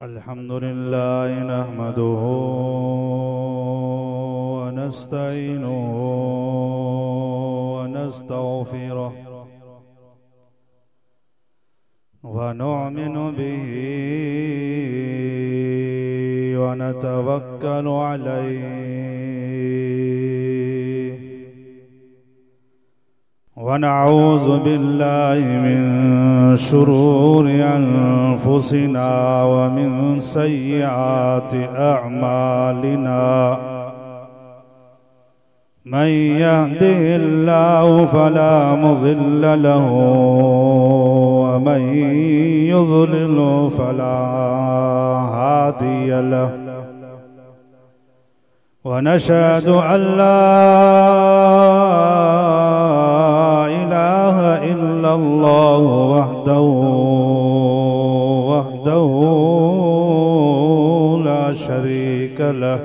الحمد لله نحمده ونستعينه ونستغفره ونؤمن به ونتوكل عليه ونعوذ بالله من شرور أنفسنا ومن سيئات أعمالنا من يهده الله فلا مضل له ومن يضلل فلا هادي له ونشهد أن لا إله إلا الله وحده لا شريك له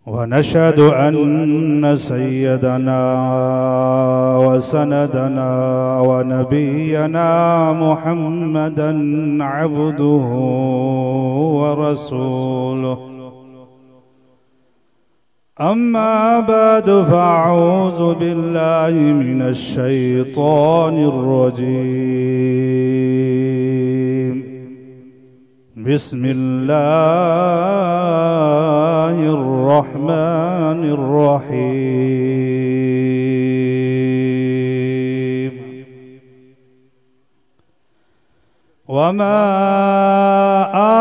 ونشهد أن سيدنا وسندنا ونبينا محمدا عبده ورسوله أما بعد فأعوذ بالله من الشيطان الرجيم بسم الله الرحمن الرحيم وما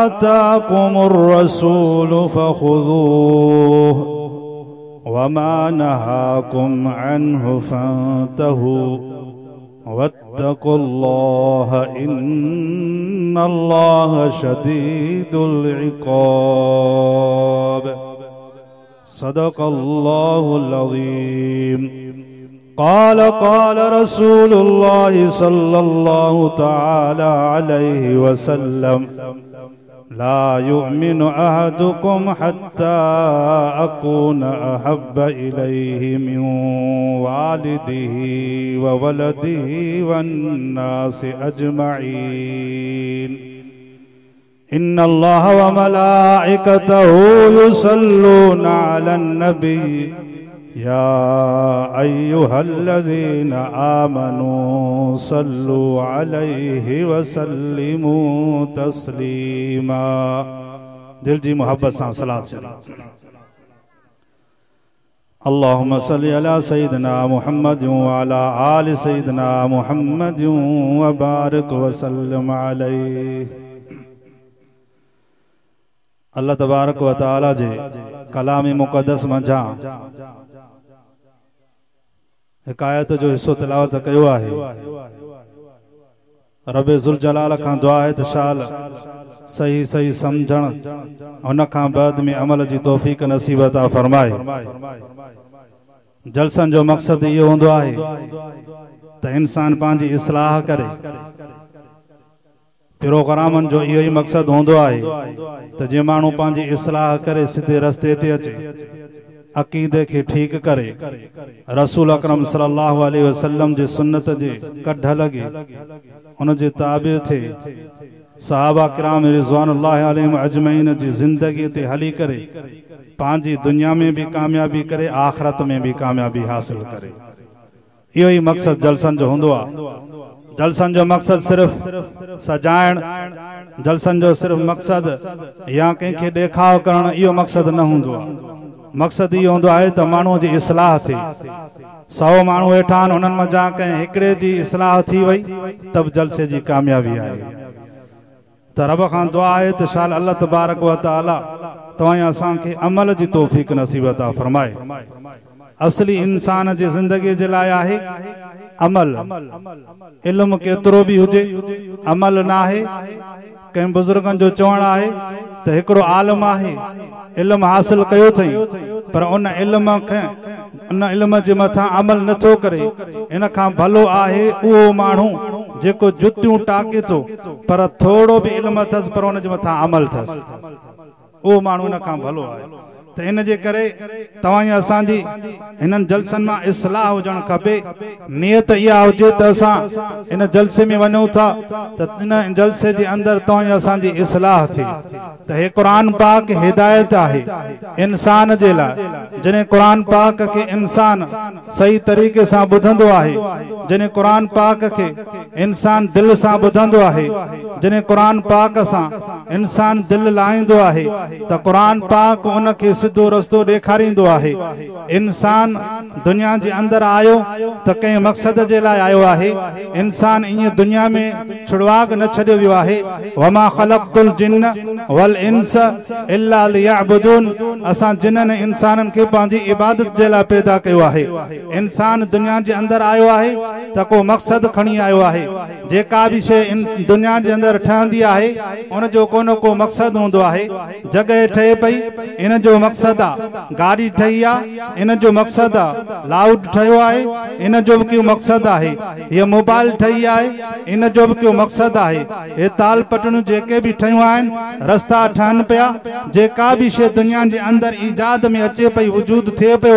آتاكم الرسول فخذوه وما نهاكم عنه فانتهوا واتقوا الله إن الله شديد العقاب صدق الله العظيم قال رسول الله صلى الله تعالى عليه وسلم لا يؤمن أحدكم حتى أكون أحب إليه من والده وولده والناس أجمعين إن الله وملائكته يصلون على النبي يا أيها الذين آمنوا صلوا عليه وسلموا تسليما دل جي محبت سان صلاة اللهم صل على سيدنا محمد وعلى آل سيدنا محمد وبارك وسلم عليه الله تبارك وتعالى جي कलाम मुक़द्दस मंझा हिकायत जो हिस्सो तिलावत कयो आहे रब ज़ुल जलाल खां दुआ है त शाल सही सही समझण उन खां बाद में अमल जी तौफीक नसीब अता फरमाए जलसन जो मकसद इहो हूंदो आहे त इंसान पंहिंजी इस्लाह करे प्रोग्रामन जो इहो ई मकसद हूंदो आहे त जे माण्हू पंहिंजी इस्लाह करे सिधे रस्ते ते अचे अक़ीदे खे ठीक करे रसूल अकरम सल्लल्लाहु अलैहि वसल्लम जे सुन्नत जे कढ लगे उन जे ताबे थे सहाबा किराम रिज़वानुल्लाहि अलैहिम अजमईन जी जिंदगी ते हली करे पंहिंजी दुनिया में भी कामयाबी करे आखिरत में भी कामयाबी हासिल करे इहो ई मकसद जलसन जो हूंदो आहे जलसन जो मकसद सिर्फ सजाइण जलसन जो सिर्फ मकसद या कंहिंखे ॾेखाव करण इहो मकसद न हूंदो आहे मकसद इहो हूंदो आहे त माण्हूअ जी इस्लाह थिए 100 माण्हू वेठा आहिनि उन्हनि मां जा कंहिं हिकिड़े जी इस्लाह थी वई तब जलसे जी कामयाबी आहे त रब खां दुआ आहे त शाल अल्लाह तबारक व तआला तव्हां असांखे अमल जी तौफीक नसीब अता फरमाए असली इंसान जी ज़िंदगी जे लाइ आहे अमल इल्म केतिरो भी हुजे अमल ना है कंहिं बुजुर्गन जो चवण आहे त हिकिड़ो आलम आहे इल्म हासिल कयो थई पर उन इल्म जे मथां अमल नथो करे इन खां भलो आहे उहो माण्हू जेको जुतियूं टाके थो पर थोड़ो भी इल्म अथसि पर उन जे मथां अमल अथसि उहो माण्हू इन खां भलो आहे त इन जे करे तव्हां असांजी हिननि जलसनि मां इस्लाह हुजणु खपे। नियत इहा हुजे त असां इन जलसे में वञूं था त इन जलसे जे अंदरि तव्हां असांजी इस्लाह थिए। त हे क़ुरान पाक हिदायत आहे इंसान जे लाइ। जॾहिं क़ुरान पाक खे इंसान सही तरीक़े सां ॿुधंदो आहे, जॾहिं क़ुरान पाक खे इंसान दिल सां ॿुधंदो आहे, जॾहिं क़ुरान पाक सां इंसान दिल लाहींदो आहे त क़ुरान पाक उन खे सिधो रस्तो ॾेखारींदो आहे। इंसान दुनिया जे अंदरि आयो त कंहिं मक़सद जे लाइ आयो आहे। इंसान ईअं दुनिया में छुड़वाग न छॾियो वियो आहे। वमा ख़लक़तुल जिन्न वल इंस इल्ला लियअबुदून। असां जिन्ननि इंसाननि खे पंहिंजी इबादत जे लाइ पैदा कयो आहे। इंसान दुनिया जे अंदरि आयो आहे त को मक़सद खणी आयो आहे। जेका बि शइ दुनिया जे अंदरि ठहंदी आहे उन जो को न को मक़सद हूंदो आहे। जॻह ठहे पई, इन जो मक़सद आहे। गाड़ी ठही आहे, इन जो मक़सद आहे। लाउड ठहियो आहे, इन जो बि को मक़सद आहे। हीअ मोबाइल ठही आहे, इन जो बि को मक़सद आहे। हे ताल पटणियूं जेके बि ठहियूं आहिनि, रस्ता ठहनि पिया, जेका बि शइ दुनिया जे अंदरि ईजाद में अचे पई, वजूद थिए पियो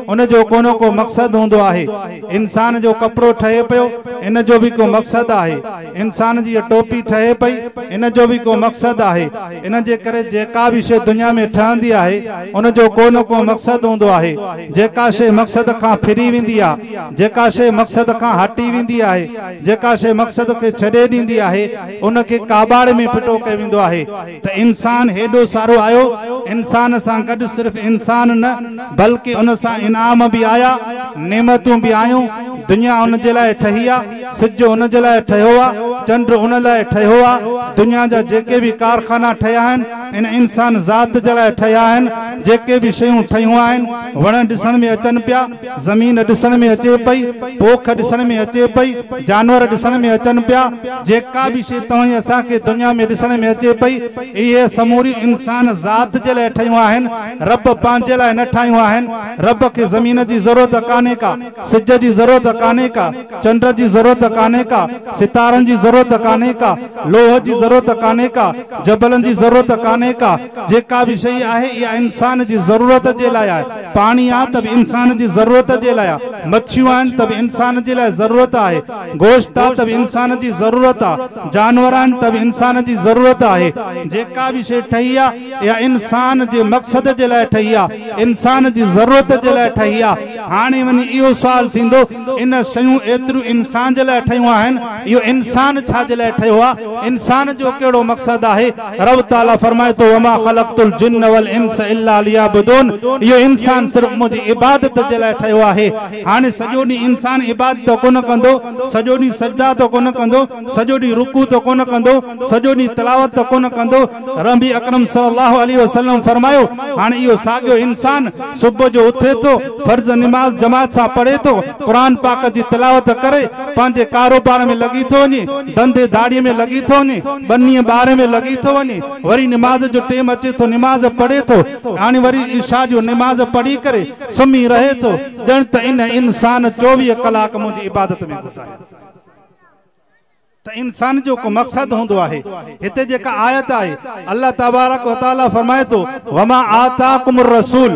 उन जो को न को मक़सद हूंदो आहे। इंसान जो कपिड़ो ठहे पियो, इन जो बि को मक़सद आहे। इंसान जी टोपी ठहे पई, इन जो बि को मक़सद आहे। इन जे करे जेका बि शइ दुनिया में ठहंदी आहे उन जो को न को मक़सद हूंदो आहे। जेका शइ मक़सद खां फिरी वेंदी आहे, जेका शइ मक़सद खां हटी वेंदी आहे, जेका शइ मक़सद खे छॾे ॾींदी आहे, उन खे काबाड़ में फिटो कयो वेंदो आहे। त इंसान हेॾो सारो आयो, इंसान सां गॾु सिर्फ़ु इंसान न बल्कि उन सां इनाम बि आया, नेमतूं बि आयूं। दुनिया उन जे लाइ ठही आहे, सिज उन जे लाइ ठहियो आहे, चंड उन लाइ ठहियो आहे। दुनिया जा जेके बि कारखाना ठहिया आहिनि इन इंसान ज़ात जे लाइ ठहिया आहिनि। जेके बि शयूं ठहियूं आहिनि, वण ॾिसण में अचनि पिया, ज़मीन ॾिसण में अचे पई, पोख ॾिसण में अचे पई, जानवर ॾिसण में अचनि पिया। जेका बि शइ तव्हां असांखे दुनिया में ॾिसण में अचे पई, इहे समूरी इंसान ज़ात जे लाइ ठहियूं आहिनि। रब पंहिंजे लाइ न ठाहियूं आहिनि। रब खे ज़मीन जी ज़रूरत कान्हे का, सिज जी ज़रूरत कान्हे का, चंड जी ज़रूरत कान्हे का, सितारनि जी ज़रूरत कान्हे का, लोह जी ज़रूरत कान्हे का, जबलनि जी ज़रूरत कान्हे का। जेका बि शइ आहे इहा इंसान जी ज़रूरत जे लाइ आहे। पाणी आहे त बि इंसान जी ज़रूरत जे लाइ आहे। मच्छियूं आहिनि त बि इंसान जे लाइ ज़रूरत आहे। गोश्त आहे त बि इंसान जी ज़रूरत आहे। जानवर आहिनि त बि इंसान जी ज़रूरत आहे। जेका बि शइ ठही आहे इहा इंसान जे मक़सद जे लाइ ठही आहे, इंसान जी ज़रूरत जे लाइ ठही आहे। हाणे वञी इहो सुवाल थींदो, इन शयूं एतिरियूं इंसान जे लाइ ठहियूं आहिनि, इहो इंसान छा जे लाइ ठहियो आहे? इंसान जो कहिड़ो मक़सद आहे? रब ताला फरमाए थो, वमा ख़लक़तुल जिन्न वल इंस इल्ला लियअबुदून। इहो इंसान सिर्फ़ मुंहिंजी इबादत जे लाइ ठहियो आहे। हाणे सॼो ॾींहुं इंसान इबादत कोन कंदो, सॼो ॾींहुं सजदा त कोन कंदो, सॼो ॾींहुं रुकू त कोन कंदो, सॼो ॾींहुं तिलावत त कोन कंदो। नबी अकरम सल्लल्लाहु अलैहि वसल्लम फरमायो, हाणे इहो साॻियो इंसान सुबुह जो उथे थो, फर्ज़ निमाज़ जमात सां पढ़े थो, क़ुरान पाक जी तिलावत करे, पंहिंजे कारोबार में लॻी थो वञे, धंधे धाड़ीअ में लॻी थो वञे, बन्नीअ ॿार में लॻी थो वञे, वरी निमाज़ जो टाइम अचे थो, निमाज़ पढ़े थो, हाणे वरी इशा जो निमाज़ पढ़ी करे सुम्ही रहे थो। ॼण त इन इंसान 24 कलाक मुंहिंजी इबादत में गुज़ारे। त इंसान जो को मक़सद हूंदो आहे। हिते जेका आयत आहे, अल्लाह तबारक व तआला फरमाए थो, वमा आताकुमुर रसूल,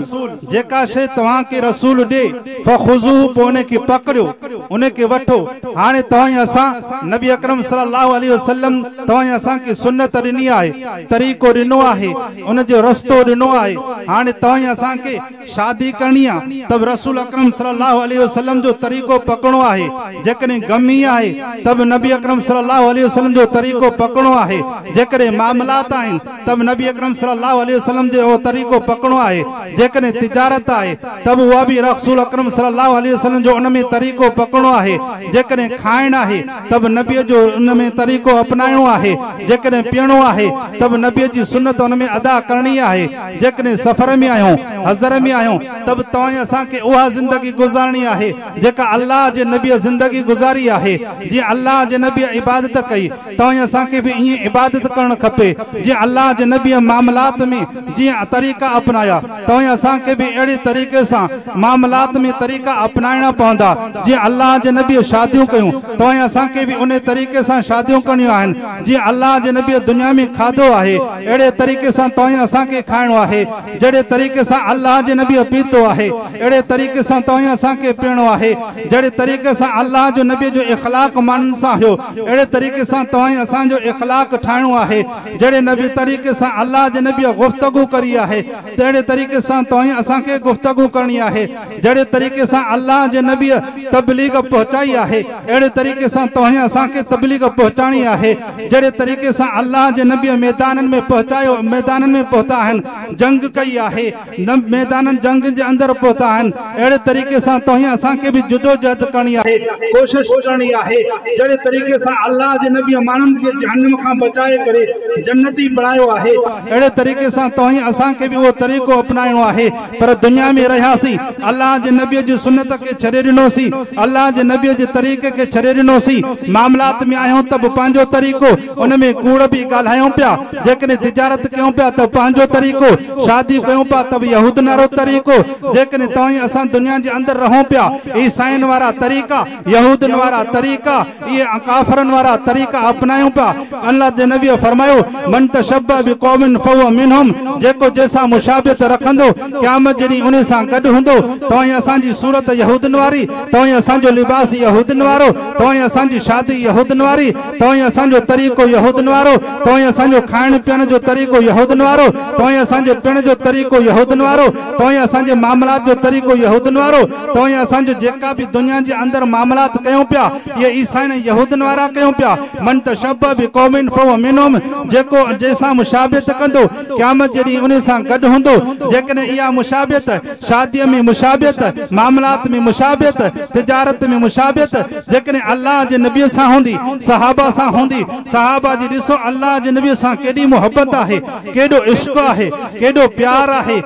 जेका शइ तव्हांखे रसूल ॾे, फखुज़ूहु, पोइ उन खे पकड़ियो, उन खे वठो। हाणे तव्हां असां नबी अकरम सल्लल्लाहु अलैहि वसल्लम तव्हां असांखे सुन्नत ॾिनी आहे, तरीक़ो ॾिनो आहे, उन जो रस्तो ॾिनो आहे। हाणे तव्हां असांखे शादी करणी आहे त रसूल अकरम सल्लल्लाहु अलैहि वसल्लम जो तरीक़ो पकड़ो आहे। जेकॾहिं गमी आहे त नबी अकरम सल्लल्लाहु अलैहि वसल्लम जो तरीक़ो पकड़ो आहे। जेकॾहिं मामलात आहिनि तब नबी अकरम सल्लल्लाहु अलैहि वसल्लम जो तरीक़ो पकड़ो आहे। जेकॾहिं तिजारत आहे तब उहा बि रसूल अकरम सल्लल्लाहु अलैहि वसल्लम जो उन में तरीक़ो पकड़ो आहे। जेकॾहिं खाइण आहे तब नबीअ जो उन में तरीक़ो अपनाइणो आहे। जेकॾहिं पीअणो आहे तब नबीअ जी सुन्नत उन में अदा करणी आहे। जेकॾहिं सफ़र में आहियूं, हज़र में में आहियूं त बि तव्हां असांखे उहा ज़िंदगी गुज़ारणी आहे जेका अल्लाह जे नबीअ ज़िंदगी गुज़ारी आहे। जीअं अल्लाह जे नबीअ इबादत कई तव्हां असांखे बि ईअं इबादत करणु खपे। जीअं अल्लाह जे नबीअ मामलात में जीअं तरीक़ा अपनाया तव्हां असांखे बि अहिड़े तरीक़े सां मामलात में तरीक़ा अपनाइणा पवंदा। जीअं अल्लाह जे नबीअ शादियूं कयूं तव्हां असांखे बि उन तरीक़े सां शादियूं करणियूं आहिनि। जीअं अल्लाह जे नबीअ दुनिया में खाधो आहे अहिड़े तरीक़े सां तव्हां असांखे खाइणो आहे। जहिड़े तरीक़े सां अल्लाह जे नबीअ पीतो आहे अहिड़े तरीक़े सां तव्हां असांखे पीअणो आहे। जहिड़े तरीक़े सां अल्लाह जो नबीअ जो इख़लाक़ माण्हुनि सां हुयो अहिड़े तरीक़े सां तव्हां असांजो इख़लाक़ ठाहिणो आहे। जहिड़े नबी तरीक़े सां अल्लाह जे नबीअ गुफ़्तगू करी आहे तहिड़े तरीक़े सां तव्हां असांखे गुफ़्तगू करणी आहे। जहिड़े तरीक़े सां अल्लाह जे नबीअ तबलीग पहुचाई आहे अहिड़े तरीक़े सां तव्हां असांखे तबलीग पहुचाइणी आहे। जहिड़े तरीक़े सां अल्लाह जे नबीअ मैदाननि में पहुचायो मैदाननि में पहुता आहिनि जंग कई आहे न मैदाननि जंग जे अंदरि पहुता आहिनि अहिड़े तरीक़े सां तव्हां असांखे बि जुदोजहद करणी आहे कोशिश करणी आहे। जहिड़े तरीक़े सां अल्लाह जे नबीअ माण्हुनि खे जहन्नम खां बचाए करे जन्नती बणायो आहे अहिड़े तरीक़े सां तव्हां असांखे बि उहो तरीक़ो अपनाइणो आहे। पर दुनिया में रहियासीं अल्लाह जे नबीअ जी सुन्नत खे छॾे ॾिनोसीं अल्लाह जे नबीअ जे तरीक़े खे छॾे ॾिनोसीं मामलात में आहियूं त बि पंहिंजो तरीक़ो उन में कूड़ बि ॻाल्हायूं पिया। जेकॾहिं तिजारत कयूं पिया त पंहिंजो तरीक़ो शादी कयूं पिया त बि यहूदन वारो तरीक़ो। जेकॾहिं तव्हां असां दुनिया जे अंदरि रहूं पिया ईसाइन वारा तरीक़ा यहूदन वारा तरीक़ा इहे काफ़रनि वारा तरीक़ा अपनायूं पिया। अल्लाह जे नबीअ फरमायो मन तशब्बह बिक़ौमिन फहुव मिनहुम जेको जंहिंसां मुशाबियत रखंदो क़यामत जॾहिं उन सां गॾु हूंदो। तव्हां असांजी सूरत यहूदन वारी तव्हां असांजो लिबास यहूदन वारो तव्हां असांजी शादी यहूदन वारी तव्हां असांजो तरीक़ो यहूदन वारो तव्हां असांजो खाइण पीअण जो तरीक़ो यहूदन वारो तव्हां असांजे पिण जो तरीक़ो यहूदन वारो तव्हां असांजे मामलात जो तरीक़ो यहूदन वारो तव्हां असांजो जेका बि दुनिया जे अंदरि मामलात कयूं पिया इहे ईसाइन यहूदन वारा कयूं पिया। मन तशब्बह बिक़ौमिन फहुव मिनहुम जेको जंहिंसां मुशाबियत कंदो क़यामत जॾहिं उन सां गॾु हूंदो। जेकॾहिं इहा मुशाबियत शादीअ में मुशाबियत मामलात में मुशाबियत तिजारत में मुशाबियत जेकॾहिं अल्लाह जे नबीअ सां हूंदी सहाबा सां हूंदी सहाबा जी ॾिसो अल्लाह जे नबीअ सां केॾी मुहबत आहे केॾो इश्क आहे केॾो प्यार आहे।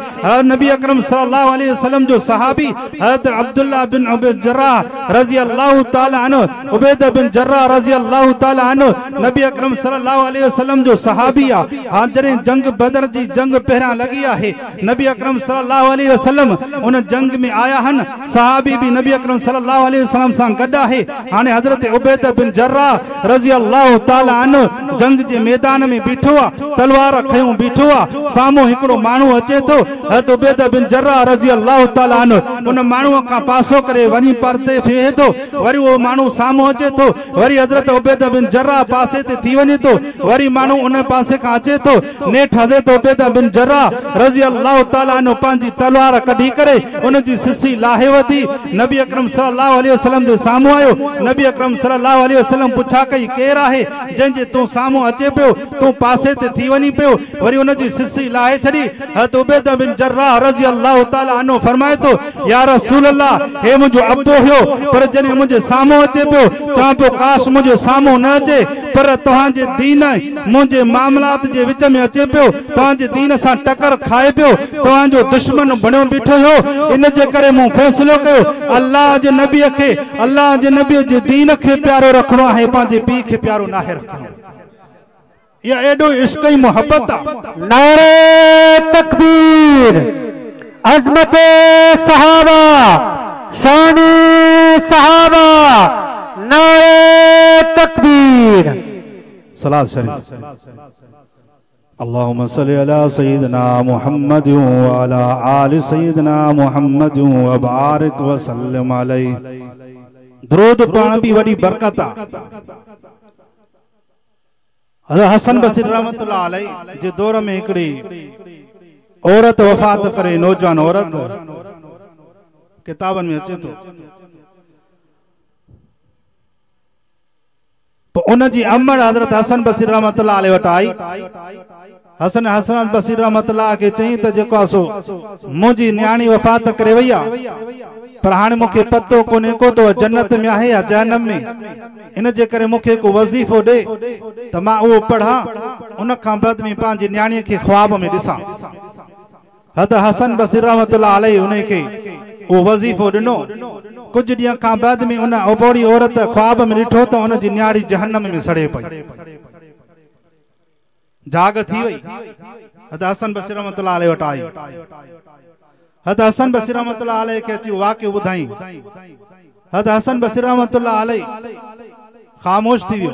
नबी अकरम सल्लल्लाहु अलैहि वसल्लम जो सहाबी हज़रत अब्दुल्लाह बिन उबैद जर्राह रज़ी अल्लाह ताला अन्हु उबैद बिन जर्राह रज़ी अल्लाह ताला अन्हु नबी अकरम सल्लल्लाहु अलैहि वसल्लम जो सहाबी आहे। हां जॾहिं जंग बदर जी जंग पहिरां लगी आहे नबी अकरम सल्लल्लाहु अलैहि वसल्लम उन जंग में आया हन सहाबी भी नबी अकरम सल्लल्लाहु अलैहि वसल्लम सां गॾु आहे। हाणे हज़रत उबैद बिन जर्राह रज़ी अल्लाह ताला अन्हु जंग जे मैदान में बीठो आहे तलवार खयूं बीठो आहे साम्हूं हिकिड़ो माण्हू अचे थो हज़रत उबैद बिन जर्राह रज़ी अल्लाह ताला अन्हु उन माण्हूअ खां पासो करे वञी परते थिए थो वरी उहो माण्हू साम्हूं अचे थो वरी हज़रत उबैद बिन जर्राह पासे ते थी वञे थो वरी माण्हू उन पासे खां अचे थो नेठ हज़रत उबैद बिन जर्राह रज़ी अल्लाह ताला अन्हु पंहिंजी तलवार कढी करे उन जी सिसी लाहे वधी नबी अकरम सल्लल्लाहु अलैहि वसल्लम जे साम्हूं आयो। नबी अकरम सल्लल्लाहु अलैहि वसल्लम पुछा कई केरु आहे जंहिंजे तूं साम्हूं अचे पियो तूं पासे ते थी वञी पियो वरी उन जी सिसी लाहे छॾी। हज़रत उबैद बिन जर्राह रज़ी अल्लाह ताला अन्हु फरमाए थो या रसूल अल्लाह हे मुंहिंजो अब्बो हुयो पर जॾहिं मुंहिंजे साम्हूं अचे पियो चवां पियो काश मुंहिंजे साम्हूं न अचे पर तव्हांजे दीन मुंहिंजे मामलात जे विच में अचे पियो तव्हांजे दीन सां टकर खाए पियो तव्हांजो दुश्मन बणियो बीठो हुयो इन जे करे मूं फ़ैसिलो कयो अल्लाह जे नबीअ खे अल्लाह जे नबीअ जे दीन खे प्यारो रखणो आहे पंहिंजे पीउ खे प्यारो नाहे रखणो। या एॾो इश्क ऐं मोहब्बत आहे। नारे तकबीर अज़मत सहाबा शान सहाबा नारे तकबीर सलात शरीफ अल्लाहुम्मा सल्लि अला सय्यिदिना मुहम्मद व अला आलि सय्यिदिना मुहम्मद व बारिक व सल्लिम अलैहि। दरूद पढ़ण भी वॾी बरकत आहे। हज़रत हसन बसरी रहमतुल्लाह अलैहि जे दौर में हिकिड़ी औरत वफ़ात करे नौजवान औरत किताबनि में अचे थो उन जी अमड़ हज़रत हसन बसरी रहमतुल्लाह अलैहि वटि आई। हसन बसरी रहमतुल्लाह खे चई त जेको आहे सो मुंहिंजी न्याणी वफ़ात करे वई आहे पर हाणे मूंखे पतो कोन्हे को तो जन्नत में आहे या जहन्नम में इन जे करे मूंखे को वज़ीफ़ो ॾे त मां उहो पढ़ां उन खां बाद में पंहिंजी न्याणीअ खे ख्वाब में ॾिसां। हद हसन बसरी रहमतुल्लाह अलैहि उन्हें के वो वजीफो दिनो कुछ ॾींहं खां बाद में उन ओबोड़ी औरत ख्वाब में ॾिठो त उन जी न्याड़ी जहन्नम में सड़े पई जाग थी वई हद हसन बसरी रहमतुल्लाह अलैहि वटि आई हद हसन बसरी रहमतुल्लाह अलैहि खे अची वाक़ियो ॿुधाई हद हसन बसरी रहमतुल्लाह अलैहि खामोश थी वियो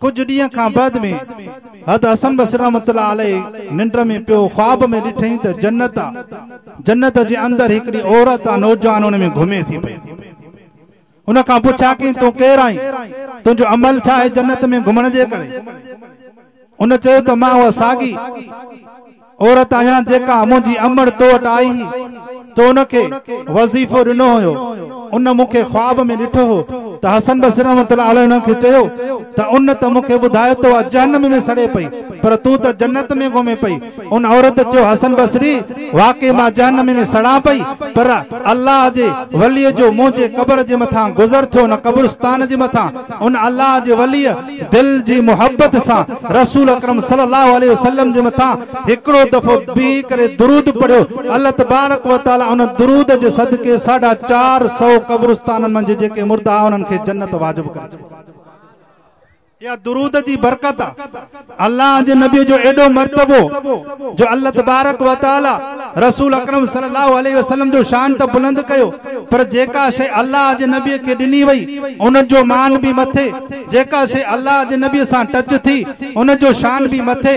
कुछ ॾींहं खां बाद में हद हसन बसरी रहमतुल्लाह अलैहि निंड में पियो ख्वाब में ॾिठई त जन्नत जे अंदर हिकड़ी औरत नौजवान उन में घुमे थी पई उन खां पुछा कि तूं केरु आहीं तुंहिंजो अमल छा आहे जन्नत में घुमण जे करे उन चयो त मां उहा साॻी औरत आहियां जेका मुंहिंजी अमड़ तो वटि आई तो उनखे वज़ीफ़ो ॾिनो हुयो उन मूंखे ख्वाब में ॾिठो हो त हसन बसरी रहमतुल्लाह अलैहि उनखे चयो त उन त मूंखे ॿुधायो त उहा जहन्नम में सड़े पई पर तूं त जन्नत में घुमे पई उन औरत चयो हसन बसरी वाक़ई मां जहन्नम में सड़ा पई पर अल्लाह जे वलीअ जो मुंहिंजे क़ब्र जे मथां गुज़र थियो न क़ब्रिस्तान जे मथां उन अल्लाह जे वलीअ दिल जी मोहब्बत सां रसूल अकरम सल्लल्लाहु अलैहि वसल्लम जे मथां हिकिड़ो दफ़ो बीह करे दुरूद पढ़ियो अल्लाह तबारक व तआला उन दुरूद जे सदके 450 क़ब्रिस्ताननि मंझि जेके मुर्दा उन्हनि खे जन्नत वाजिब करे या दुरूद जी बरकत अल्लाह जे नबी जो एडो मर्तबो जो अल्लाह तबारक व तआला रसूल अकरम सल्लल्लाहु अलैहि वसल्लम जो शान त बुलंद कयो पर जेका शे अल्लाह जे नबी के ॾिनी वई उन जो मान भी मथे जेका शे अल्लाह जे नबी सां टच थी उन जो शान भी मथे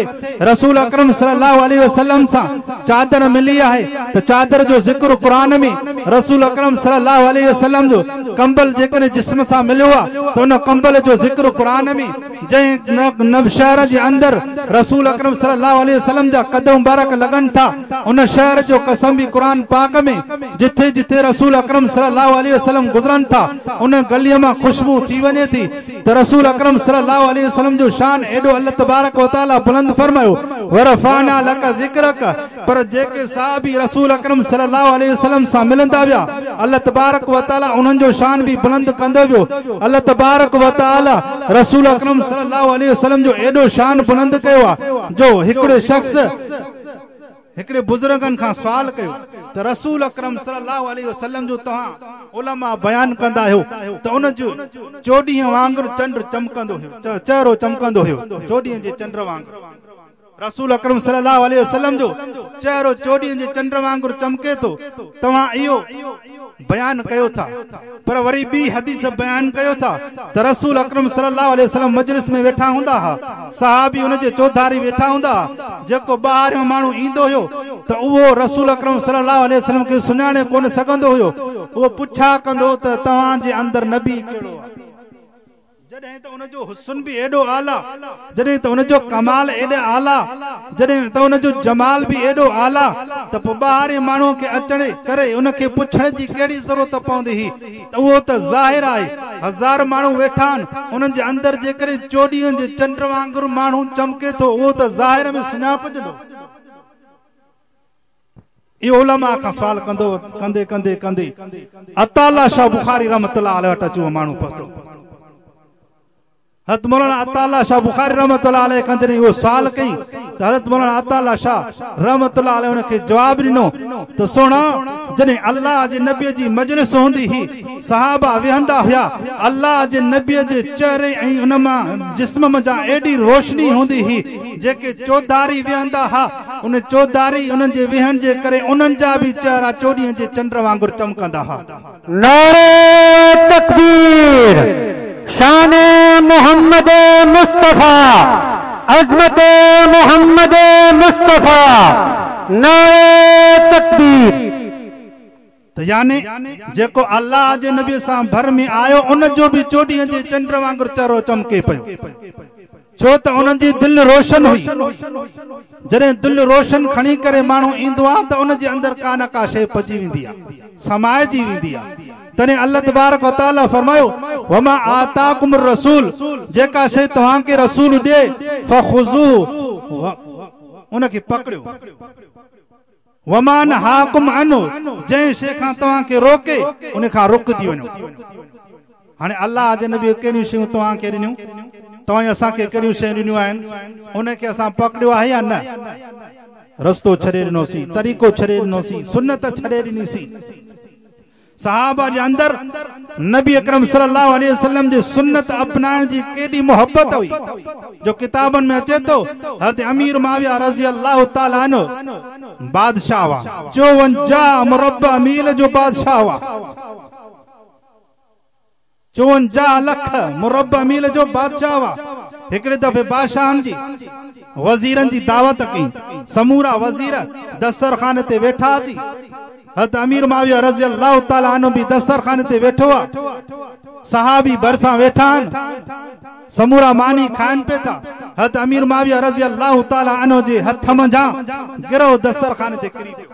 रसूल अकरम सल्लल्लाहु अलैहि वसल्लम सां चादर मिली आहे त चादर जो जिक्र कुरान में रसूल अकरम सल्लल्लाहु अलैहि वसल्लम जो कंबल जेकॾहिं जिस्म सां मिलियो आहे त उन कंबल जो जिक्र कुरान में जंहिं शहर जे अंदर रसूल अकरम सल्लल्लाहु अलैहि वसल्लम जा कदम मुबारक लगन था उन शहर जो कसम भी कुरान पाक में जिथे जिथे रसूल अकरम सल्लल्लाहु अलैहि वसल्लम गुजरन था उन गलीअ मां खुशबू थी वने थी त रसूल अकरम सल्लल्लाहु अलैहि वसल्लम जो शान एडो अल्लाह तबारक व तआला बुलंद फरमायो वरफाना लक ज़िक्रक पर जेके साहबी रसूल अकरम सल्लल्लाहु अलैहि वसल्लम सां मिलंदा विया अल्लाह तबारक व तआला उन्हनि जो शान भी बुलंद कंदो वियो अल्लाह तबारक व तआला रसूल अकरम सल्लल्लाहु अलैहि वसल्लम जो एडो शान बुलंद कयो आहे जो हिकिड़े शख्स हिकिड़े बुजुर्गनि खां सवाल कयो त रसूल अकरम सल्लल्लाहु अलैहि वसल्लम जो तव्हां उलमा बयान कंदा आहियो त उन जो चोॾीह वांगुरु चंड चमकंदो हुयो चहिरो चमकंदो हुयो चोॾीह जे चंड वांगुरु रसूल अकरम सल्लल्लाहु अलैहि वसल्लम जो चहिरो चोॾीह जे चंड वांगुरु चमके थो तव्हां इहो बयान कयो था पर वरी बी हदीस बयान कयो था त रसूल अकरम सल्लल्लाहु अलैहि वसल्लम मजलिस में वेठा हूंदा हा सहाबी उन जे चौधारी वेठा हूंदा जेको ॿाहिरि माण्हू ईंदो हुयो त उहो रसूल अकरम सल्लल्लाहु अलैहि वसल्लम खे सुञाणे कोन सघंदो हुयो उहो पुछा कंदो त तव्हां जे अंदर नबी कहिड़ो आहे जॾहिं त उन जो हुस्न भी एडो आला जॾहिं त उन जो कमाल एडे आला जॾहिं त उन जो जमाल भी एडो आला त पोइ ॿाहिरि माण्हू खे अचणे करे उन खे पुछण जी कहिड़ी ज़रूरत पवंदी हुई त उहो त ज़ाहिर आहे हज़ार माण्हू वेठा आहिनि उन्हनि जे अंदर जेकॾहिं चोॾीह जे चंड वांगुरु माण्हू चमके थो उहो त ज़ाहिर में सुञापजंदो इहो उलमा खां सवाल कंदे कंदे कंदे अताला शाह बुखारी रहमतुल्लाह अलैहि वटि अचो माण्हू पहुतो हज़रत मौलाना अताला शाह बुखारी रहमतुल्लाह अलैहि कंदे वो सवाल कई त हज़रत मौलाना अताला शाह रहमतुल्लाह अलैहि उनखे जवाब ॾिनो त सुणा जॾहिं अल्लाह जे नबी जी मजलिस हूंदी ही सहाबा विहंदा हुया अल्लाह जे नबी जे चेहरे ऐं उन मां जिस्म मजा एडी रोशनी हूंदी ही जेके चौधारी विहंदा हा उन चौधारी उन जे विहन जे करे उन्हनि जा भी चेहरा चोॾीह जे चंड वांगुरु चमकंदा हा नारे तकबीर शान मोहम्मद मुस्तफा अजमत मोहम्मद मुस्तफा नारे तकबीर त यानी जेको अल्लाह जे नबी सां भर में आयो उन जो भी चोॾीह जे चंड वांगुरु चेहरो चमके पियो छो त उन जी दिल रोशन हुई जॾहिं दिल रोशन खणी करे माण्हू ईंदो आहे त उन जे अंदर का न का शइ पची वेंदी आहे समाइजी वेंदी आहे तने अल्लाह तबारक व तआला फरमायो वमा आताकुम रसूल जेका शे तव्हां के रसूल दे फखुजू उनके पकड़ियो वमान हाकुम अनु जंहिं शे खां तव्हां के रोके उन खां रुकजी वञो हाणे अल्लाह जे नबी कहिड़ियूं शयूं तव्हां के ॾिनियूं तव्हां असां के कहिड़ियूं शयूं ॾिनियूं आहिनि उनखे असां पकड़ियो आहे या न रस्तो छड़े ॾिनोसीं, तरीक़ो छड़े ॾिनोसीं, सुन्नत छड़े ॾिनीसीं। सहाबा जे अंदर नबी अकरम सल्लल्लाहु अलैहि वसल्लम जे सुन्नत अपनाइण जी केॾी मोहब्बत हुई जो किताबनि में अचे थो। हज़रत अमीर मुआविया रज़ी अल्लाह ताला अन्हु बादशाह हुआ, 54 मुरब्बा मील जो बादशाह हुआ, 54 लख मुरब्बा मील जो बादशाह हुआ। हिकिड़े दफ़े बादशाहनि जी वज़ीरनि जी दावत कई, समूरा वज़ीर दस्तरखान ते वेठा अची, हज़रत अमीर मुआविया रज़ी अल्लाह ताला अन्हु भी दस्तरखान ते वेठो आहे, सहाबी भरसां वेठा आहिनि, समूरा मानी खाइनि पे था। हज़रत अमीर मुआविया रज़ी अल्लाह ताला अन्हु जे हथ मंझां गिरो दस्तरखान ते किरी पियो,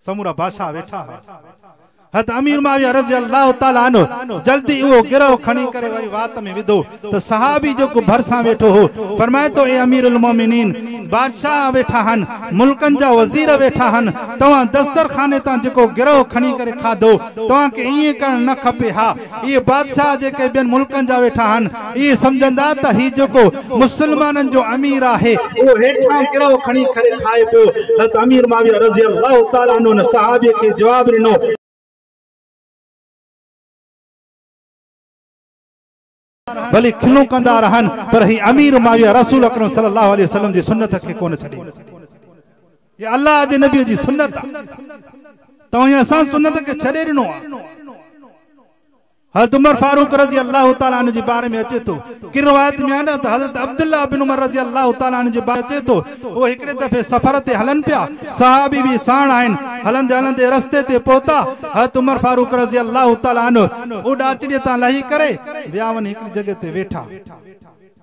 समूरा बादशाह वेठा है। हज़रत अमीर मुआविया रज़ी अल्लाह ताला अन्हु जल्दी वो गिरो खणी करे वरी वात में विधो तो सहाबी जो को भरसां वेठो हो फरमाए तो ए अमीरुल मोमिनीन, बादशाह वेठा हन, मुल्कन जा वजीर वेठा हन, तवां दस्तरखाने तां जेको गिरो खणी करे खाधो तवां के इए करण न खपे। हा ये बादशाह जेके ॿियनि मुल्कन जा वेठा हन ये समझंदा त ही जेको मुसलमाननि जो अमीर आहे वो हेठां गिरो खणी करे खाए पियो। हज़रत अमीर मुआविया रज़ी अल्लाह ताला अन्हु ने सहाबी के जवाब ॾिनो, भले खिलू कंदा रहन पर ही अमीर मुआविया रसूल अकरम सल्लल्लाहु अलैहि वसल्लम जी सुन्नत के कोन छॾी। ये अल्लाह जे नबी जी सुन्नत तव्हां असां सुन्नत के छॾे ॾिनो आहे। हज़रत उमर फारूक रज़ी अल्लाह ताला अन्हु जे बारे में अचे तो कि रिवायत में आना त हज़रत अब्दुल्लाह बिन उमर रज़ी अल्लाह ताला अन्हु जे बारे अचे तो वो हिकड़े दफ़े सफ़र ते हलन पिया, सहाबी भी साण आहिनि, हलंदे हलंदे रस्ते ते पहुता। हज़रत उमर फारूक रज़ी अल्लाह ताला अन्हु उडाचड़ीअ तां लही करे विया वञी हिकड़ी जगह ते वेठा,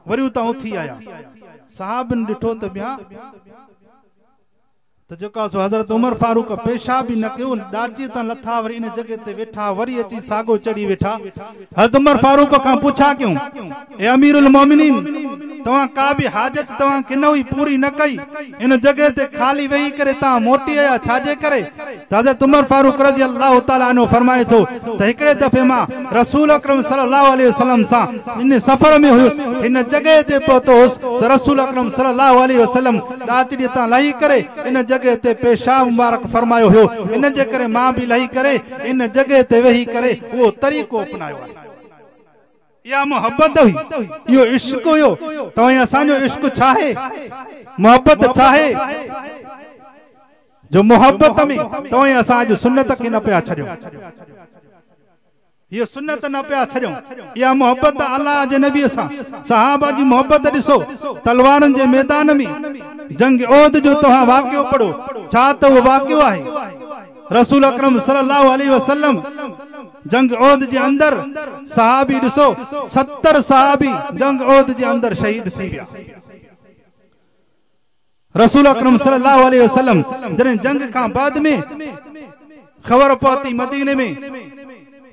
वरी उतां उथी आया, सहाबन ॾिठो त ॿिया तो जेका सो हज़रत उमर फारूक पेशाब भी न कयो, डाची तां लथा वरी इन जगह ते वेठा, वरी अची सागो चढ़ी वेठा। हज़रत उमर फारूक खां पुछा क्यों, ए अमीरुल मोमिनीन तवां का भी हाजत तवां किन हुई पूरी न कई, इन जगह ते खाली वेही करे तां मोटी आया छाजे करे। हज़रत उमर फारूक रज़ी अल्लाह ताला अन्हु फरमाए थो त हिकड़े दफ़े मां रसूल अकरम सल्लल्लाहु अलैहि वसल्लम सां इन सफ़र में हुयुसि, इन जगह ते पहुतो हुयुसि त रसूल अकरम सल्लल्लाहु अलैहि वसल्लम डाचड़ी तां लही करे इन जगह ते पेशाब मुबारक फरमायो हो, इन जे करे मां भी लही करे इन जगह ते वेही करे वो तरीक़ो अपनायो। या मोहब्बत हुई, यो इश्क हुयो। तव्हां असांजो इश्क छा है, मोहब्बत छा है जो मोहब्बत में तव्हां असांजो सुन्नत के न पिया छॾियो, ये सुन्नत न पिया छॾियो, या मोहब्बत अल्लाह जे नबी सां। सहाबा जी मोहब्बत ॾिसो, तलवारनि जे मैदान में जंग ओहद जो तव्हां वाक़ियो पढ़ो, छा त वो वाक़ियो आहे। रसूल अकरम सल्लल्लाहु अलैहि वसल्लम जंग ओहद जे अंदर सहाबी ॾिसो 70 सहाबी जंग ओहद जे अंदर शहीद थी विया। रसूल अकरम सल्लल्लाहु अलैहि वसल्लम जॾहिं जंग खां बाद में ख़बर पहुती मदीने में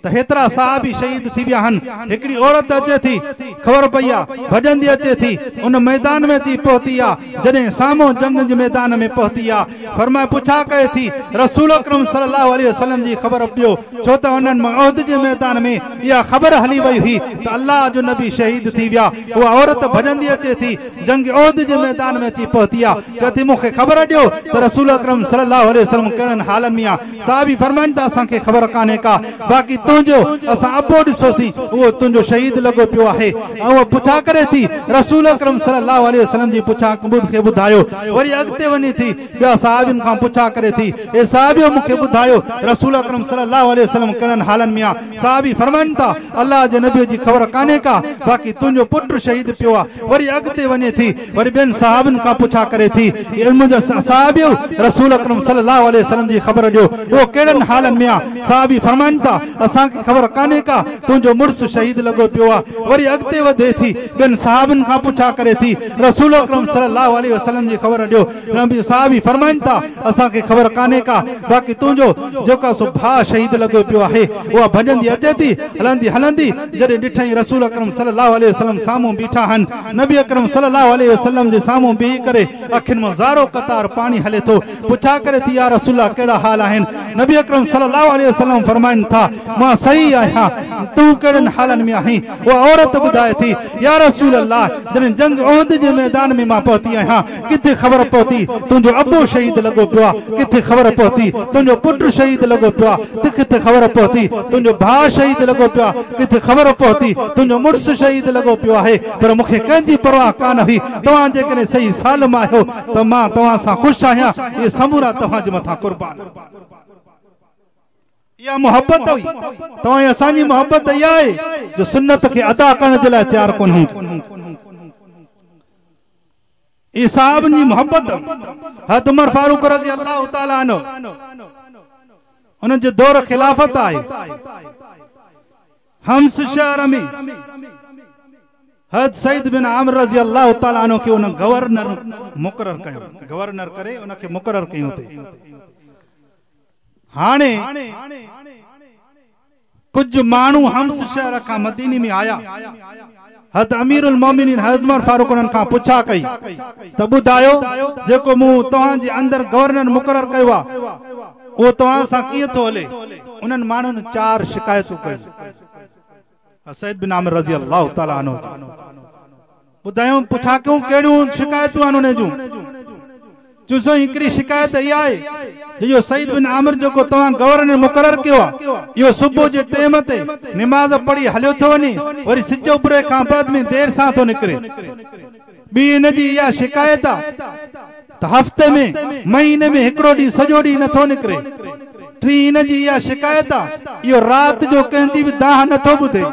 त हेतरा सहाबी शहीद थी विया हन, हिकड़ी औरत अचे थी ख़बर पई आ भजंदी अचे थी उन मैदान में अची पहुती आ, जॾहिं साम्हूं जंग जे मैदान में पहुती आ फरमाए पुछा कए थी रसूल अकरम सल्लल्लाहु अलैहि वसल्लम जी ख़बर ॾियो, छो त उन्हनि ओहद जे मैदान में इहा ख़बर हली वई हुई त अल्लाह जो नबी शहीद थी विया। उहा औरत भजंदी अचे थी जंग ओहद जे मैदान में अची पहुती आ, चए थी मूंखे ख़बर ॾियो त रसूल अकरम सल्लल्लाहु अलैहि वसल्लम कहिड़नि हालनि में आ। साहबी फरमाइनि त असांखे ख़बर कान्हे का, बाक़ी तुंहिंजो असां अबो ॾिसोसीं उहो तुंहिंजो शहीद लॻो पियो आहे। ऐं उहा पुछा करे थी रसूल अकरम सल्लल्लाहु अलैहि वसल्लम जी पुछा खे ॿुधायो, वरी अॻिते वञी थी ॿिया सहाबियुनि खां पुछा करे थी ए सहाबियो मूंखे ॿुधायो रसूल अकरम सल्लल्लाहु अलैहि वसल्लम कहिड़नि हालनि में आ। सहाबी फरमाइनि था अल्लाह जे नबी जी ख़बर कान्हे का, बाक़ी तुंहिंजो पुटु शहीद पियो आहे। वरी अॻिते वञे थी वरी ॿियनि सहाबियुनि खां पुछा करे थी मुंहिंजा सहाबियो रसूल अकरम सल्लल्लाहु अलैहि वसल्लम जी ख़बर ॾियो उहो कहिड़नि हालनि में आ। सहाबी फरमाइनि था असांखे ख़बर कान्हे का, तुंहिंजो मुड़ुसु शहीद लॻो पियो आहे। वरी अॻिते वधे थी ॿियनि सहाबियुनि खां पुछा करे थी रसूल अकरम सल्लल्लाहु अलैहि वसल्लम जी ख़बर ॾियो। नबी सहाबी फरमाइनि था असांखे ख़बर कान्हे का, बाक़ी तुंहिंजो जेका सो भाउ शहीद लॻो पियो आहे। उहा भॼंदी अचे थी हलंदी हलंदी जॾहिं ॾिठई रसूल अकरम सल्लल्लाहु अलैहि वसल्लम साम्हूं बीठा आहिनि, नबी अकरम सल्लल्लाहु अलैहि वसल्लम जे साम्हूं बीही करे अखियुनि में ज़ारो क़तार पाणी हले थो। पुछा करे थी या रसूल कहिड़ा हाल आहिनि। नबी अकरम सल्लल्लाहु अलैहि वसल्लम फरमाइनि था मां सही आहियां तू कहिड़नि हालनि में आहीं। उहा औरत ॿुधाए थी या रसूल अल्लाह जॾहिं जंग उहद जे मैदान में मां पहुती आहियां किथे ख़बर पहुती तुंहिंजो अबो शहीद लॻो पियो आहे, किथे ख़बर पहुती तुंहिंजो पुटु शहीद लॻो पियो आहे, किथे ख़बर पहुती तुंहिंजो भाउ शहीद लॻो पियो आहे, किथे ख़बर पहुती तुंहिंजो मुड़ुसु शहीद लॻो पियो आहे, पर मूंखे कंहिंजी परवाह कान हुई। तव्हां जेकॾहिं सही सालम आहियो त मां तव्हां सां ख़ुशि आहियां, इहे समूरा तव्हांजे मथां कुर्बान। इहा मोहब्बत हुई, तव्हां असांजी मोहब्बत इहा आहे जो सुन्नत खे अदा करण जे लाइ तयारु कोन हूं। इहा साहबनि जी मोहब्बत हज़रत उमर फारूक रज़ी अल्लाह ताला अन्हु उन्हनि जो दौर खिलाफ़त आहे। हम्स शहर में हज़रत सईद बिन आमिर रज़ी अल्लाह ताला अन्हु खे उन गवर्नर मुक़रर कयो, गवर्नर करे उनखे मुक़रर कयो थे। हाणे कुछ माण्हू हम्स शहर खां मदीने में आया। हज़रत अमीरुल मोमिनीन हज़रत उमर फारूक उन्हनि खां पुछा कई त ॿुधायो जेको मूं तव्हांजे अंदरि गवर्नर मुक़रर कयो आहे उहो तव्हां सां कीअं थो हले। उन्हनि माण्हुनि 4 शिकायतूं कयूं। सईद बिन आमिर रज़ी अल्लाह ताला अन्हु ॿुधायूं पुछा कयूं कहिड़ियूं शिकायतूं आहिनि उन जूं। चुसो हिकिड़ी शिकायत इहा आहे जो सईद बिन आमिर जेको तव्हां गवर्नर मुक़रर कयो आहे इहो सुबुह जे टाइम ते निमाज़ पढ़ी हलियो थो वञे, वरी सिज उभरे खां बाद में देर सां थो निकिरे। ॿी हिन जी इहा शिकायत आहे त हफ़्ते में महीने में हिकिड़ो ॾींहुं सॼो ॾींहुं नथो निकिरे। टी हिन जी इहा शिकायत आहे इहो राति जो कंहिंजी बि दाह नथो ॿुधे।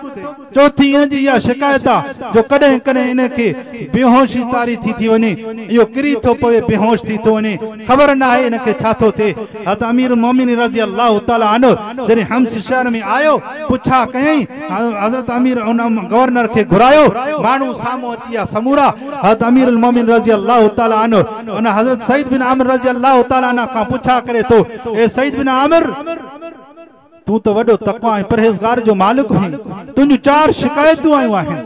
चौथी हिन जी इहा शिकायत आहे जो कॾहिं कॾहिं इनखे बेहोशी तारी थी वञे, इहो किरी थो पवे, बेहोश थी थो वञे, ख़बर न आहे इनखे छा थो थिए। हज़रत अमीरुल मोमिनीन रज़ी अल्लाह ताला अन्हु जॾहिं हम्स शहर में आयो पुछा कयईं, हज़रत अमीर उन गवर्नर खे घुरायो, माण्हू साम्हूं अची विया समूरा। हज़रत अमीरुल मोमिनीन रज़ी अल्लाह ताला अन्हु उन हज़रत सईद बिन आमिर रज़ी अल्लाह ताला अन्हु खां पुछा करे थो, ए सईद बिन आमिर तू तो वडो तक़वा ऐं परहेज़गार जो मालिक हुई, तुंहिंजूं 4 शिकायतूं आयूं आहिनि।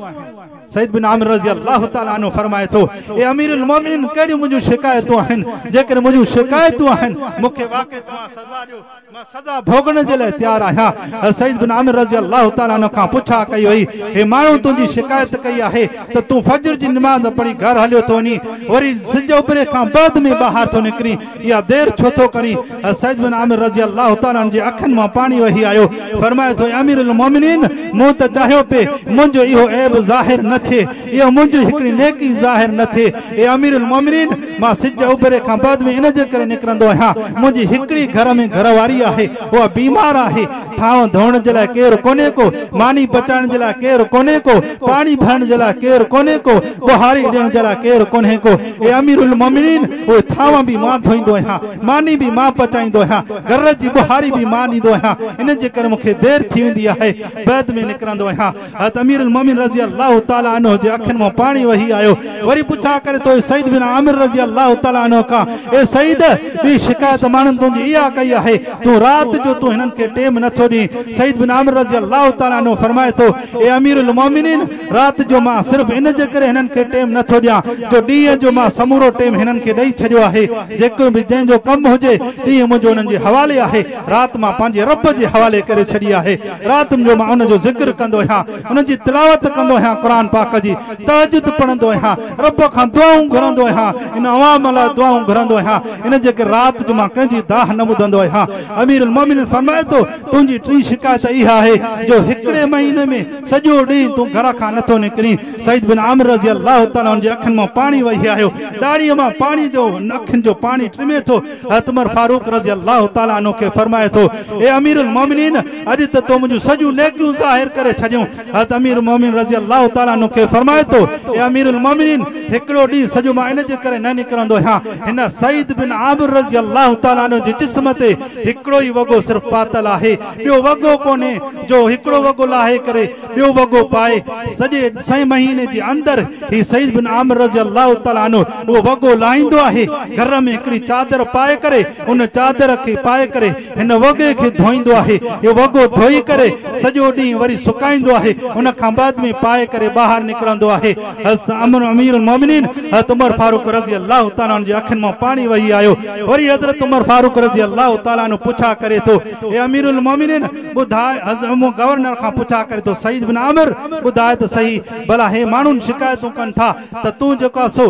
सईद बिन आमिर रज़ी अल्लाह ताला अन्हु फरमाए थो, ए अमीरुल मोमिनीन कहिड़ियूं मुंहिंजूं शिकायतूं आहिनि। जेकर मुंहिंजूं शिकायतूं आहिनि मूंखे वाक़ई तव्हां सज़ा ॾियो, मां सज़ा भोगण जे लाइ तयारु आहियां। सईद बिन आमिर रज़ी अल्लाह ताला अन्हु खां पुछा कई हुई, हे माण्हू तुंहिंजी शिकायत कई आहे त तूं फजर जी निमाज़ पढ़ी घर हलियो थो वञी, वरी सिज उभरे खां बाद में ॿाहिरि थो निकिरी, इहा देर छो थो करी। सईद बिन आमिर रज़ी अल्लाह ताला जे अखियुनि मां पाणी वही आयो। फरमाए थो, अमीरुल मोमिनीन मूं त चाहियो पे मुंहिंजो इहो ऐब ज़ाहिर न थिए, इहो मुंहिंजी हिकिड़ी नेकी ज़ाहिर न थिए। ए अमीरुल मोमिनीन मां सिज उभरे खां बाद में इन जे करे निकिरंदो आहियां, मुंहिंजी हिकिड़ी घर में घरवारी आहे, उहा बीमार आहे, थांव धोइण जे लाइ केरु कोन्हे को, मानी पचाइण जे लाइ केरु कोन्हे को, पाणी भरण जे लाइ केरु कोन्हे को, बुहारी ॾियण जे लाइ केरु कोन्हे को। ए अमीरुल मोमिनीन उहे थांव बि मां धोईंदो आहियां, मानी बि मां पचाईंदो आहियां, घर जी बुहारी बि मां ॾींदो आहियां, इन जे करे मूंखे देर थी वेंदी आहे, बैद में निकिरंदो आहियां। हज़रत अमीरुल मोमिनीन रज़ी अल्लाह ताला अन्हु जे अखियुनि मां पाणी वही आयो। वरी पुछा करे तो सईद बिन आमिर रज़ी अल्लाह ताला अन्हु खां, ए सईद ॿी शिकायत माण्हुनि तुंहिंजी इहा कई आहे, तूं राति जो तूं हिननि खे टेम नथो ॾीं। सईद बिन आमिर रज़ी अल्लाह ताला अन्हु फरमाए थो, ए अमीरुल मोमिनीन राति जो मां सिर्फ़ इन जे करे हिननि खे टेम नथो ॾियां जो ॾींहं जो मां समूरो टेम हिननि खे ॾेई छॾियो आहे। जेको बि जंहिंजो कमु हुजे ॾींहं मुंहिंजो हुननि जे हवाले आहे, राति मां पंहिंजे रब जे हवाले करे छॾी आहे। राति जो मां हुनजो ज़िक्र कंदो आहियां, हुनजी तिलावत कंदो आहियां, क़ुरान पाक जी तहज्जुद पढ़ंदो आहियां, रब खां दुआऊं घुरंदो आहियां, इन अवाम लाइ दुआऊं घुरंदो आहियां, इन जे करे राति जो मां कंहिंजी दाह न ॿुधंदो आहियां। अमीरुल मोमिनीन फरमाए थो, तुंहिंजी टी शिकायत इहा आहे जो हिकिड़े महीने में सॼो ॾींहुं तूं घर खां नथो निकिरी। सईद बिन आमिर रज़ी अल्लाह ताला जे अखियुनि मां पाणी वही आयो, ॾाड़ीअ मां पाणी जो अखियुनि जो पाणी टिमे थो। हज़रत उमर फारूक रज़ी अल्लाह ताला अन्हु खे फरमाए थो, ए अमीरुल मोमिनीन अॼु त तो मुंहिंजूं सॼियूं नेकियूं ज़ाहिर करे छॾियूं। हज़रत अमीरुल मोमिनीन रज़ी अल्लाह ताला अन्हु खे फरमाए थो, ए अमीरुल मोमिनीन हिकिड़ो ॾींहुं सॼो मां इन जे करे न निकिरंदो आहियां, हिन सईद बिन आमिर रज़ी अल्लाह ताला अन्हु जे जिस्म ते हिकिड़ो ई वॻो सिर्फ़ पातल आहे, ॿियो वॻो कोन्हे जो हिकिड़ो वॻो लाहे करे ॿियो वॻो पाए। सॼे 6 महीने जे अंदरि ही सईद बिन आमिर रज़ी अल्लाह ताला अन्हु उहो वॻो लाहींदो आहे, घर में हिकिड़ी चादर पाए करे उन चादर खे पाए करे हिन वॻे खे धोईंदो आहे। इहो वॻो धोई करे सॼो ॾींहुं वरी सुकाईंदो आहे, उन खां बाद में पाए करे ॿाहिरि बाहर निकरंदो आहे। हज़रत अमीरुल मोमिनीन हज़रत उमर फारूक रज़ी अल्लाह तआला अन्हु जी अखियुनि मां पाणी वही आयो। वरी हज़रत उमर फारूक रज़ी अल्लाह तआला अन्हु पुछा करे थो, ए अमीरुल मोमिनीन ॿुधाए, गवर्नर खां पुछा करे थो, सईद बिन आमिर ॿुधाए त सही, भला हे माण्हुनि शिकायतूं कनि था त तूं जेको आहे सो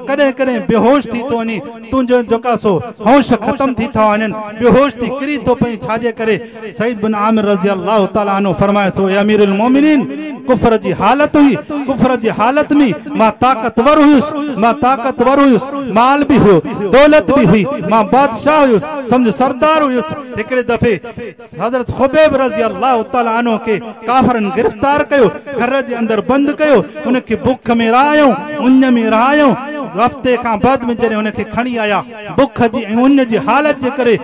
कॾहिं कॾहिं बेहोश थी थो वञे, तुंहिंजो जेको आहे सो होश ख़तम थी था वञनि, बेहोश थी किरी थो पई, छाजे करे? सईद बिन आमिर रज़ी अल्लाह तआला अन्हु फरमाए थो, ए अमीरुल मोमिनीन कुफर जी हालत हुई, कुफर जी हालत में मां ताकतवर हुयुसि, माल भी हुयो, दौलत भी हुई, मां बादशाह हुयुसि, समझ सरदार हुयुसि। हिकिड़े दफ़े हज़रत खुबैब रज़ी अल्लाह तआला अन्हु खे काफ़रनि गिरफ़्तार कयो, घर जे अंदर बंदि कयो, उनखे बुख में रहायूं, उन में रहायूं। हफ़्ते खां बाद में जॾहिं उनखे खणी आया, बुख जी ऐं उन जी हालत जे करे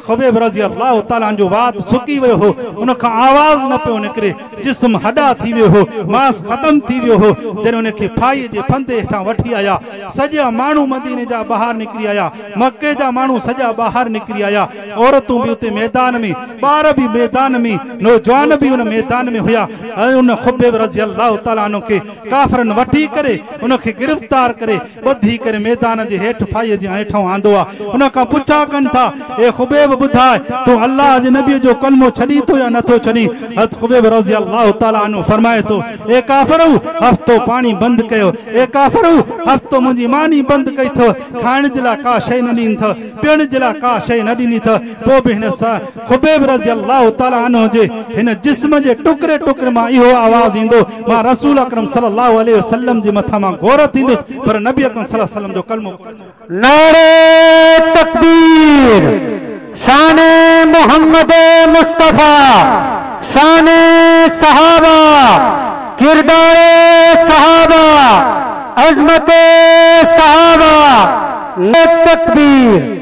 खुबैब रज़ी अल्लाह तआला जो वात सुकी वियो हो, उनखां आवाज़ न पियो निकिरे, जिस्म हॾा थी वियो हो, मांस ख़तम थी वियो हो। जॾहिं उनखे फाई जे फंदे हेठां वठी आया, सॼा माण्हू मदीने जा ॿाहिरि निकिरी आया, मके जा माण्हू सॼा ॿाहिरि निकिरी आया, औरतूं बि उते मैदान में, ॿार बि मैदान में, नौजवान बि उन मैदान में हुया। उन खुबैब रज़ी अल्लाह तआला अन्हु खे काफ़रनि वठी करे उनखे गिरफ़्तार करे ॿधी करे मैदान जे हेठि फाई जे हेठां आंदो आहे। उनखां पुछा कनि था, ए खुबैब ॿुधाए, तूं अल्लाह जे नबी जो कलमो छॾी थो या नथो छॾी? हज़रत खुबैब रज़ी अल्लाह तआला अन्हु फरमाए थो, ए काफ़िरो, हफ़्तो पाणी बंदि कयो, ए काफ़िरो, हफ़्तो मुंहिंजी मानी बंदि कई अथव, खाइण जे लाइ का शइ न ॾिनी अथव, पीअण जे लाइ का शइ न ॾिनी अथव। पोइ बि हिन खुबैब रज़ी अल्लाह तआला अन्हु जे हिन जिस्म जे टुकड़े टुकड़े मां इहो आवाज़ ईंदो, मां रसूल अकरम सल्लल्लाहु अलैहि वसल्लम जे मथां मां गौर थींदुसि, पर नबी अकरम सल्लल्लाहु अलैहि वसल्लम जो कलमो। नारे तकबीर, शाने मोहम्मद मुस्तफा, शाने सहाबा, किरदारे सहाबा, अज़मते सहाबा, तकबीर।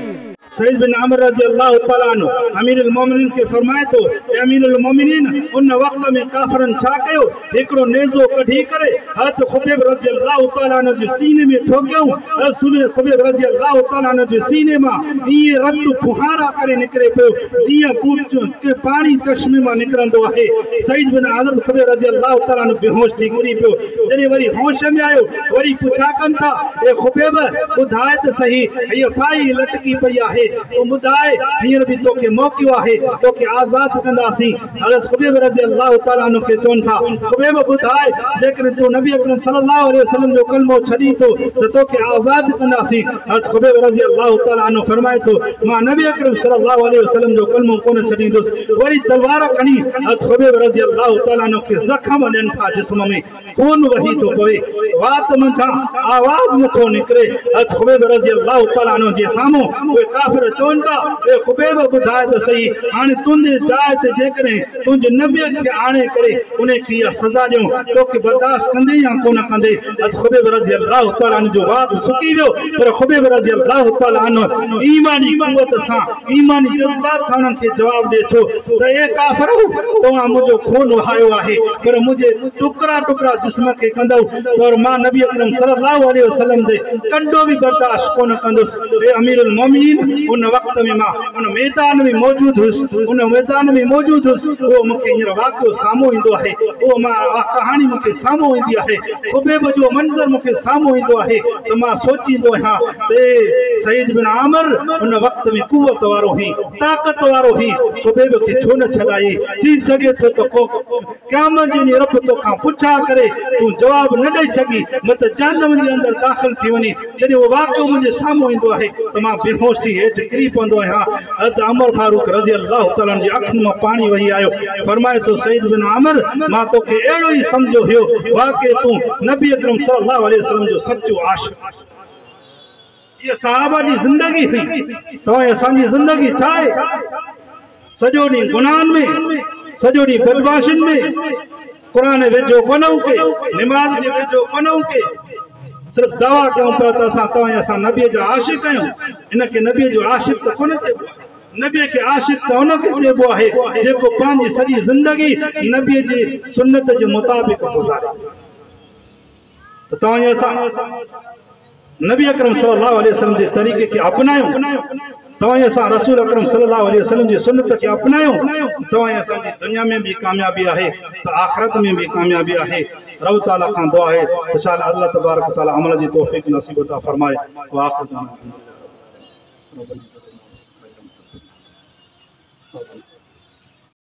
सईद बिन आमिर रज़ी अल्लाह तआला अन्हु अमीरुल मोमिनीन के फरमाए तो, ए अमीरुल मोमिनीन, उन वक्त में काफ़रन छा कयो, हिकड़ो नेज़ो कढी करे हज़रत खुबैब रज़ी अल्लाह तआला अन्हु जे सीने में ठोकियऊं। हज़रत खुबैब रज़ी अल्लाह तआला अन्हु जे सीने मां इहे रत फुहारा करे निकिरे पियो, जीअं के पाणी चश्मे मां निकिरंदो आहे। सईद बिन हज़रत खुबैब रज़ी अल्लाह तआला अन्हु बेहोश थी किरी पियो। जॾहिं वरी होश में आयो, वरी पुछा कनि था, ए खुबैब ॿुधाए त सही, हीअ फाई लटकी पई आहे, तो ॿुधाए, हींअर बि तोखे मौक़ो आहे, तोखे आज़ाद कंदासीं। हज़रत खुबैब रज़ी अल्लाह तआला अन्हु खे चवनि था, खुबैब ॿुधाए, जेकॾहिं तूं नबी अकरम सल्लल्लाहु अलैहि वसल्लम जो कलमो छॾी थो त तोखे आज़ाद कंदासीं। हज़रत खुबैब रज़ी अल्लाह तआला अन्हु फरमाए थो, मां नबी अकरम सल्लल्लाहु अलैहि वसल्लम जो कलमो कोन छॾींदुसि। वरी तलवार खणी हज़रत खुबैब रज़ी अल्लाह तआला अन्हु खे ज़ख़म ॾियनि था, जिस्म में खून वही थो पवे, वात मंझां आवाज़ नथो निकिरे। हज़रत खुबैब रज़ी अल्लाह तआला अन्हु जे साम्हूं उहे काफ़िर चवनि था, ए खुबैब ॿुधाए त सही, हाणे तुंहिंजे जाइ ते जेकॾहिं तुंहिंजे नबीअ खे आणे करे उनखे इहा सज़ा ॾियूं, तोखे बर्दाश्त कंदे या कोन कंदे? हज़रत खुबैब रज़ी अल्लाह तआला अन्हु जो वात सुकी वियो, पर खुबैब रज़ी अल्लाह तआला अन्हु ईमानी क़ुवत सां, ईमानी जज़्बात सां उन्हनि खे जवाब ॾिए थो त ए काफ़िरो, तव्हां मुंहिंजो खून वहायो आहे, पर मुंहिंजे टुकड़ा टुकड़ा जिस्म खे कंदव, और मां नबी अकरम सल्लल्लाहु अलैहि वसल्लम जे कंडो बि बर्दाश्त कोन कंदुसि। ए अमीरुल मोमिनीन, उन वक्त में मां उन मैदान में मौजूद हुयुसि, उन मैदान में मौजूद हुयुसि, उहो मूंखे हींअर वाक़ियो साम्हूं ईंदो आहे, उहो मां कहाणी मूंखे साम्हूं ईंदी आहे, खुबैब जो मंज़र मूंखे साम्हूं ईंदो आहे, त मां सोचींदो आहियां त सईद बिन आमिर उन वक्त में क़ुवत वारो हुई, ताक़त वारो हुई, खुबैब खे छो न छॾाई? थी सघे थो त को क़यामत जे ॾींहुं रब तोखां पुछा करे तूं जवाब न ॾेई सघी, मत जहन्नम जे अंदरि दाख़िल थी वञी। जॾहिं उहो वाक़ियो मुंहिंजे साम्हूं ईंदो आहे त मां बेहोश थी हेठि किरी पवंदो आहियां। हज़रत उमर फारूक रज़ी अल्लाह तआला जी अखियुनि मां पाणी वही आयो। फरमाए थो, सईद बिन आमिर, मां तोखे अहिड़ो ई सम्झो हुयो, वाक़ई तूं नबी अकरम सल्लल्लाहु अलैहि वसल्लम जो सचो आशिक़। ये सहाबा जी ज़िंदगी हुई, तव्हां असांजी ज़िंदगी छा आहे? सॼो ॾींहुं गुनाहनि में, सॼो ॾींहुं बदमाशियुनि में, क़ुरान वेझो कोन्हूं के, निमाज़ जे वेझो कोन्हूं के, सिर्फ दवा कयूं पिया त असां असां नबीअ जा आशिक़ आहियूं। इनखे नबीअ जो आशिक़ त कोन चइबो, नबीअ खे आशिक़ त उनखे चइबो आहे जेको पंहिंजी सॼी ज़िंदगी नबीअ जी सुन्नत जे मुताबिक़ गुज़ारे। त तव्हां असां नबी अकरम सल्लल्लाहु अलैहि वसल्लम जे तरीक़े खे अपनायूं, तव्हां असां रसूल अकरम सल्लल्लाहु अलैहि वसल्लम जी सुन्नत खे अपनायूं, तव्हां असांजी दुनिया में भी कामयाबी आहे त आख़िरत में भी कामयाबी आहे। रब ताला खान दुआ है तो शायद अल्लाह तबारक ताला अमल जी तौफीक नसीब अता फरमाए। व आखिर दाना